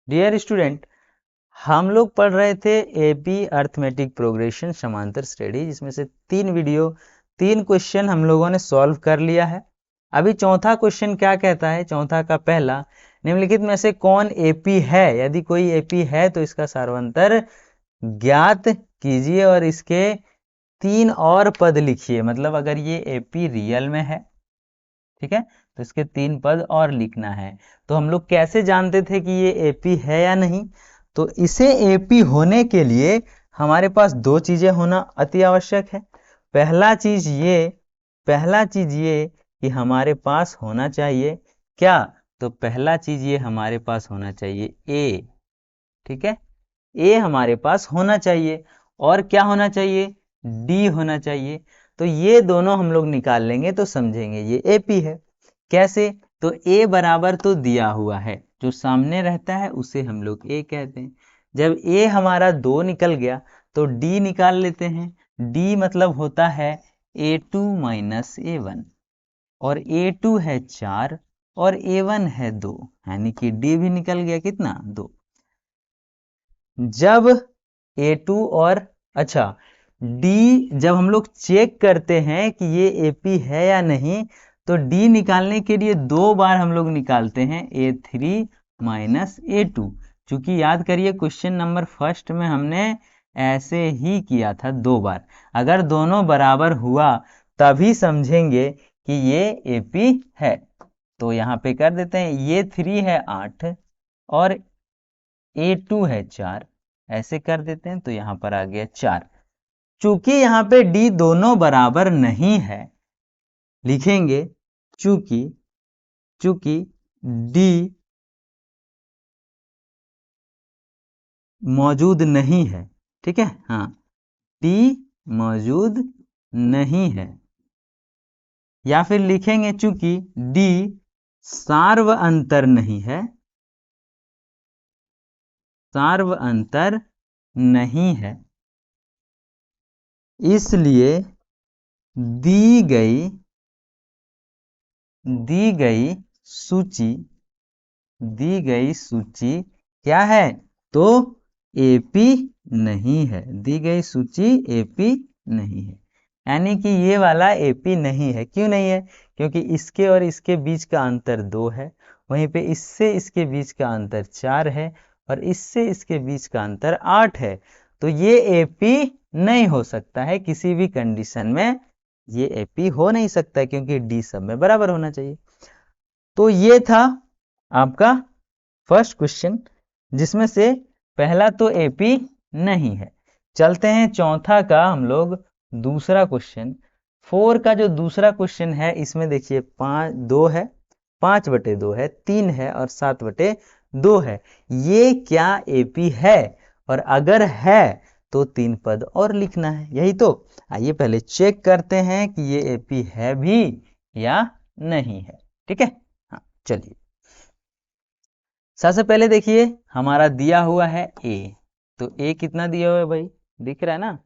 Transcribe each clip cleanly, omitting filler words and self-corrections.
Dear student, हम लोग पढ़ रहे थे एपी अर्थमेटिक प्रोग्रेशन समांतर श्रेणी, जिसमें से 3 क्वेश्चन हम लोगों ने सॉल्व कर लिया है। अभी चौथा क्वेश्चन क्या कहता है, चौथा का पहला, निम्नलिखित में से कौन एपी है? यदि कोई एपी है तो इसका सार्वंतर ज्ञात कीजिए और इसके 3 और पद लिखिए। मतलब अगर ये एपी रियल में है, ठीक है, तो इसके 3 पद और लिखना है। तो हम लोग कैसे जानते थे कि ये एपी है या नहीं? तो इसे एपी होने के लिए हमारे पास 2 चीजें होना अति आवश्यक है। पहला चीज ये कि हमारे पास होना चाहिए क्या? तो पहला चीज ये हमारे पास होना चाहिए ए, ठीक है, ए हमारे पास होना चाहिए। और क्या होना चाहिए? डी होना चाहिए। तो ये दोनों हम लोग निकाल लेंगे तो समझेंगे ये एपी है। कैसे? तो ए बराबर तो दिया हुआ है, जो सामने रहता है उसे हम लोग ए कहते हैं। जब ए हमारा 2 निकल गया तो डी निकाल लेते हैं। डी मतलब होता है a2 माइनस ए1, और a2 है 4 और a1 है 2, यानी कि डी भी निकल गया कितना? 2। जब A2 और अच्छा D, जब हम लोग चेक करते हैं कि ये AP है या नहीं, तो D निकालने के लिए 2 बार हम लोग निकालते हैं A3 माइनस A2। चूंकि याद करिए क्वेश्चन नंबर फर्स्ट में हमने ऐसे ही किया था 2 बार। अगर दोनों बराबर हुआ तभी समझेंगे कि ये AP है। तो यहाँ पे कर देते हैं, ये 3 है 8 और A2 है 4, ऐसे कर देते हैं तो यहां पर आ गया 4। चूंकि यहां पे D दोनों बराबर नहीं है, लिखेंगे चूंकि चूंकि D मौजूद नहीं है, ठीक है, हाँ, D मौजूद नहीं है। या फिर लिखेंगे चूंकि D सार्व अंतर नहीं है, सार्व अंतर नहीं है, इसलिए दी गई दी गई सूची दी गई सूची क्या है? तो एपी नहीं है। दी गई सूची एपी नहीं है, यानी कि ये वाला एपी नहीं है। क्यों नहीं है? क्योंकि इसके और इसके बीच का अंतर 2 है, वहीं पे इससे इसके बीच का अंतर 4 है, और इससे इसके बीच का अंतर 8 है। तो ये एपी नहीं हो सकता है किसी भी कंडीशन में। ये एपी हो नहीं सकता क्योंकि डी सब में बराबर होना चाहिए। तो ये था आपका फर्स्ट क्वेश्चन, जिसमें से पहला तो एपी नहीं है। चलते हैं चौथा का हम लोग दूसरा क्वेश्चन। 4 का जो दूसरा क्वेश्चन है, इसमें देखिए 2 है, 5/2 है, 3 है और 7/2 है। ये क्या एपी है? और अगर है तो 3 पद और लिखना है, यही तो। आइए पहले चेक करते हैं कि ये एपी है भी या नहीं है, ठीक है। हाँ, चलिए सबसे पहले देखिए हमारा दिया हुआ है ए। तो ए कितना दिया हुआ है भाई? दिख रहा है ना?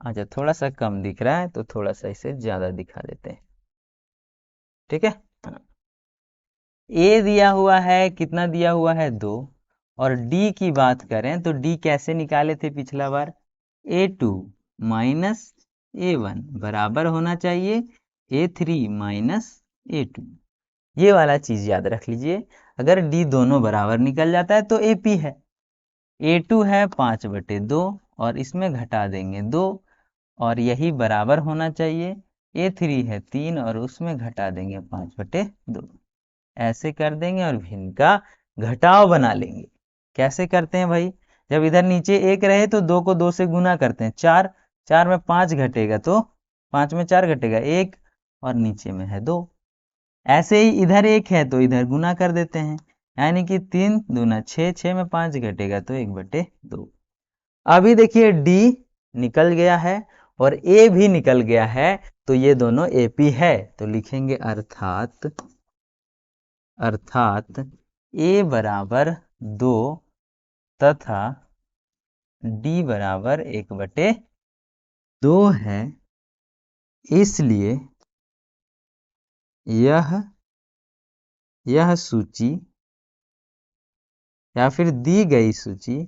अच्छा, थोड़ा सा कम दिख रहा है तो थोड़ा सा इसे ज्यादा दिखा देते हैं, ठीक है। ए दिया हुआ है, कितना दिया हुआ है? 2। और डी की बात करें तो डी कैसे निकाले थे पिछला बार? A2 माइनस A1 बराबर होना चाहिए A3 माइनस A2। ये वाला चीज याद रख लीजिए। अगर डी दोनों बराबर निकल जाता है तो एपी है। A2 है 5/2 और इसमें घटा देंगे 2, और यही बराबर होना चाहिए A3 है 3 और उसमें घटा देंगे 5/2। ऐसे कर देंगे और भिन्न का घटाव बना लेंगे। कैसे करते हैं भाई? जब इधर नीचे 1 रहे तो 2 को 2 से गुना करते हैं, 4, 4 में 5 घटेगा तो 5 में 4 घटेगा 1, और नीचे में है 2। ऐसे ही इधर 1 है तो इधर गुना कर देते हैं, यानी कि 3 दूना 6, 6 में 5 घटेगा तो 1/2। अभी देखिए डी निकल गया है और ए भी निकल गया है, तो ये दोनों एपी है। तो लिखेंगे अर्थात ए बराबर 2 तथा डी बराबर 1/2 है, इसलिए यह सूची या फिर दी गई सूची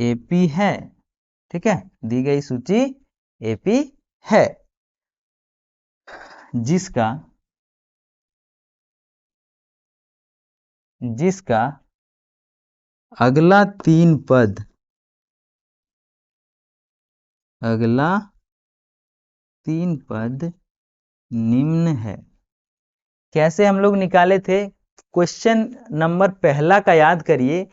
एपी है। ठीक है, दी गई सूची एपी है, जिसका अगला तीन पद निम्न है। कैसे हम लोग निकाले थे? क्वेश्चन नंबर पहला का याद करिए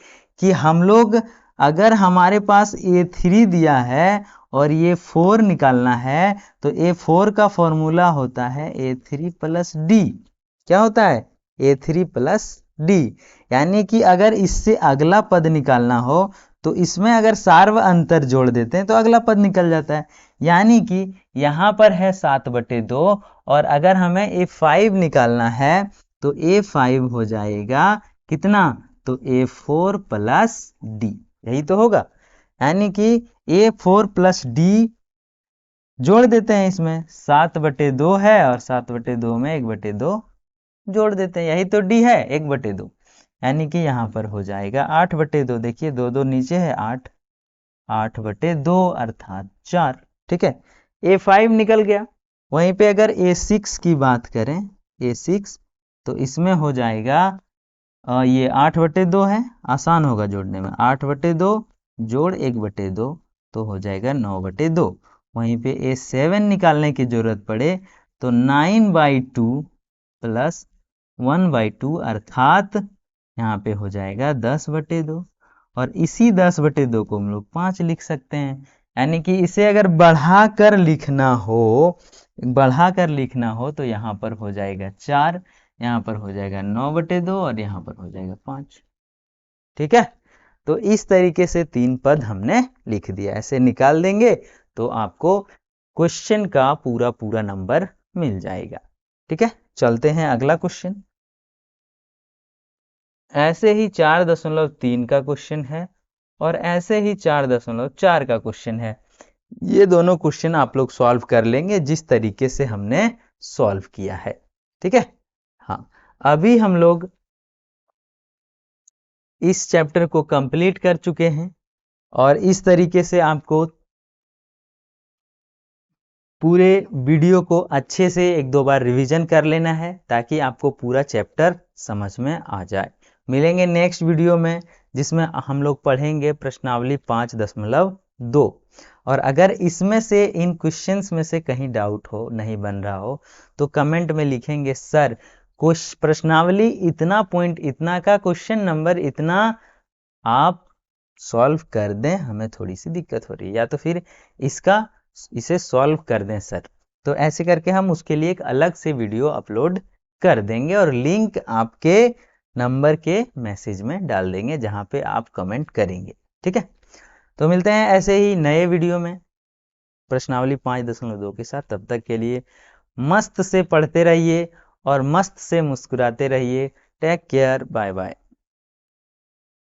कि हम लोग अगर हमारे पास A3 दिया है और ये 4 निकालना है तो A4 का फॉर्मूला होता है A3 प्लस डी। क्या होता है? A3 plus D. यानी कि अगर इससे अगला पद निकालना हो तो इसमें अगर सार्व अंतर जोड़ देते हैं तो अगला पद निकल जाता है। यानी कि यहाँ पर है 7/2 और अगर हमें A5 निकालना है तो A5 हो जाएगा कितना? तो A4 प्लस डी, यही तो होगा। यानी कि A4 प्लस डी जोड़ देते हैं, इसमें 7/2 है और 7/2 में 1/2 जोड़ देते हैं, यही तो डी है 1/2। यानी कि यहाँ पर हो जाएगा 8/2। देखिए 2 2 नीचे है, 8/2 अर्थात 4। ठीक है, A5 निकल गया। वहीं पे अगर A6 की बात करें, A6 तो इसमें हो जाएगा ये 8/2 है, आसान होगा जोड़ने में। 8/2 जोड़ 1/2 तो हो जाएगा 9/2। वहीं पे A7 निकालने की जरूरत पड़े तो 9/2 प्लस 1/2 अर्थात यहाँ पे हो जाएगा 10/2। और इसी 10/2 को हम लोग 5 लिख सकते हैं। यानी कि इसे अगर बढ़ाकर लिखना हो तो यहाँ पर हो जाएगा 4, यहाँ पर हो जाएगा 9/2 और यहाँ पर हो जाएगा 5। ठीक है, तो इस तरीके से 3 पद हमने लिख दिया। ऐसे निकाल देंगे तो आपको क्वेश्चन का पूरा नंबर मिल जाएगा। ठीक है, चलते हैं अगला क्वेश्चन। ऐसे ही 4.3 का क्वेश्चन है और ऐसे ही 4.4 का क्वेश्चन है। ये दोनों क्वेश्चन आप लोग सॉल्व कर लेंगे जिस तरीके से हमने सॉल्व किया है। ठीक है, हाँ, अभी हम लोग इस चैप्टर को कंप्लीट कर चुके हैं और इस तरीके से आपको पूरे वीडियो को अच्छे से 1-2 बार रिवीजन कर लेना है ताकि आपको पूरा चैप्टर समझ में आ जाए। मिलेंगे नेक्स्ट वीडियो में जिसमें हम लोग पढ़ेंगे प्रश्नावली 5.2। और अगर इसमें से इन क्वेश्चंस में से कहीं डाउट हो, नहीं बन रहा हो, तो कमेंट में लिखेंगे सर प्रश्नावली इतना पॉइंट इतना का क्वेश्चन नंबर इतना आप सॉल्व कर दें, हमें थोड़ी सी दिक्कत हो रही है, या तो फिर इसे सॉल्व कर दें सर। तो ऐसे करके हम उसके लिए एक अलग से वीडियो अपलोड कर देंगे और लिंक आपके नंबर के मैसेज में डाल देंगे जहां पे आप कमेंट करेंगे। ठीक है, तो मिलते हैं ऐसे ही नए वीडियो में प्रश्नावली 5.2 के साथ। तब तक के लिए मस्त से पढ़ते रहिए और मस्त से मुस्कुराते रहिए। Take care, bye bye.